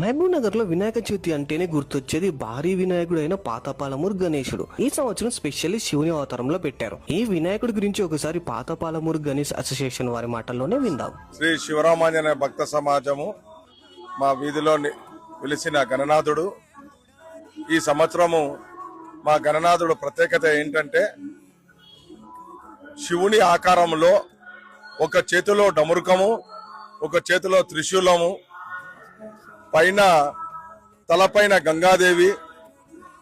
మహబూబ్ నగర్ లో వినాయక చవితి అంటేనే గుర్తొచ్చేది భారీ వినాయకుడు అయిన పాతపాలమూరు గణేశుడు. ఈ సంవత్సరం స్పెషల్లీ శివుని అవతారంలో పెట్టారు. ఈ వినాయకుడి గురించి ఒకసారి పాతపాలమూరు గణేష్ అసోసియేషన్ వారి మాటల్లోనే విందాం. శ్రీ శివరామాంజనేయ భక్త సమాజము మా వీధిలో వెలిసిన గణనాథుడు. ఈ సంవత్సరము మా గణనాథుడు ప్రత్యేకత ఏంటంటే శివుని ఆకారంలో ఒక చేతిలో డమరుకము, ఒక చేతిలో త్రిశూలము, పైన తలపైన గంగాదేవి,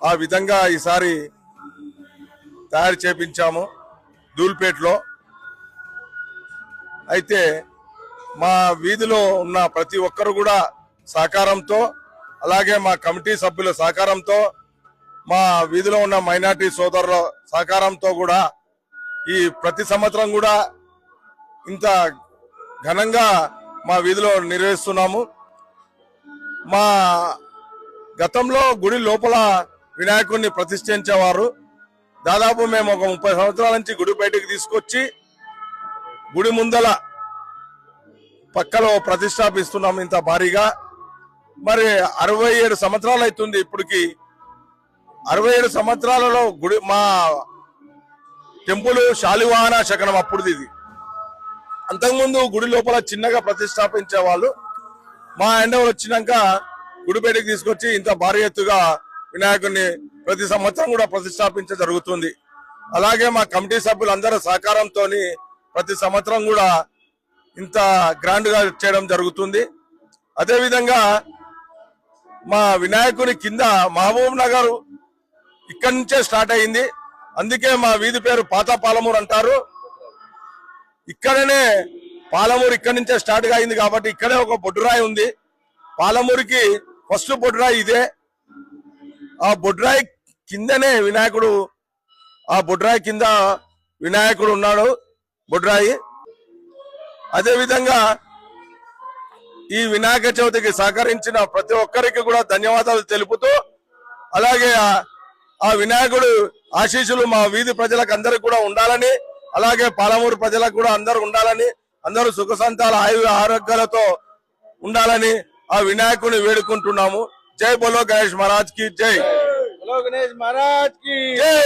ఆ విధంగా ఈసారి తయారు చేపించాము ధూల్పేటలో. అయితే మా వీధిలో ఉన్న ప్రతి ఒక్కరు కూడా సహకారంతో, అలాగే మా కమిటీ సభ్యుల సహకారంతో, మా వీధిలో ఉన్న మైనార్టీ సోదరుల సహకారంతో కూడా ఈ ప్రతి సంవత్సరం కూడా ఇంత ఘనంగా మా వీధిలో నిర్వహిస్తున్నాము. మా గతంలో గుడి లోపల వినాయకుడిని ప్రతిష్ఠించేవారు. దాదాపు మేము ఒక 30 సంవత్సరాల నుంచి గుడి బయటకు తీసుకొచ్చి గుడి ముందల పక్కలో ప్రతిష్టాపిస్తున్నాము ఇంత భారీగా. మరి 67 సంవత్సరాలు అవుతుంది ఇప్పటికి. 67 సంవత్సరాలలో గుడి మా టెంపుల్ శాలివాహన శకనం అప్పుడు ఇది. అంతకుముందు గుడి లోపల చిన్నగా ప్రతిష్టాపించే వాళ్ళు. మా ఎండవలు వచ్చినాక గుడి బయటకు తీసుకొచ్చి ఇంత భారీ ఎత్తుగా వినాయకుడిని ప్రతి సంవత్సరం కూడా ప్రతిష్టాపించ జరుగుతుంది. అలాగే మా కమిటీ సభ్యులందరూ సహకారంతో ప్రతి సంవత్సరం కూడా ఇంత గ్రాండ్ గా చేయడం జరుగుతుంది. అదేవిధంగా మా వినాయకుని కింద మహబూబ్ నగర్ ఇక్కడి నుంచే స్టార్ట్ అయింది. అందుకే మా వీధి పేరు పాత పాలమూరు అంటారు. ఇక్కడనే పాలమూరు ఇక్కడి నుంచే స్టార్ట్ గా అయింది కాబట్టి ఇక్కడే ఒక బొడ్డురాయి ఉంది. పాలమూరుకి ఫస్ట్ బొడ్డురాయి ఇదే. ఆ బొడ్డురాయి కిందనే వినాయకుడు, ఆ బొడ్డురాయి కింద వినాయకుడు ఉన్నాడు బొడ్డురాయి. అదేవిధంగా ఈ వినాయక చవితికి సహకరించిన ప్రతి ఒక్కరికి కూడా ధన్యవాదాలు తెలుపుతూ, అలాగే ఆ వినాయకుడు ఆశీస్సులు మా వీధి ప్రజలకు అందరికి కూడా ఉండాలని, అలాగే పాలమూరు ప్రజలకు కూడా అందరూ ఉండాలని, అందరూ సుఖ సంతాల ఆరోగ్యాలతో ఉండాలని ఆ వినాయకుని వేడుకుంటున్నాము. జై బోలో గణేష్ మహారాజ్ కి జై. बोलो गणेश महाराज की जय।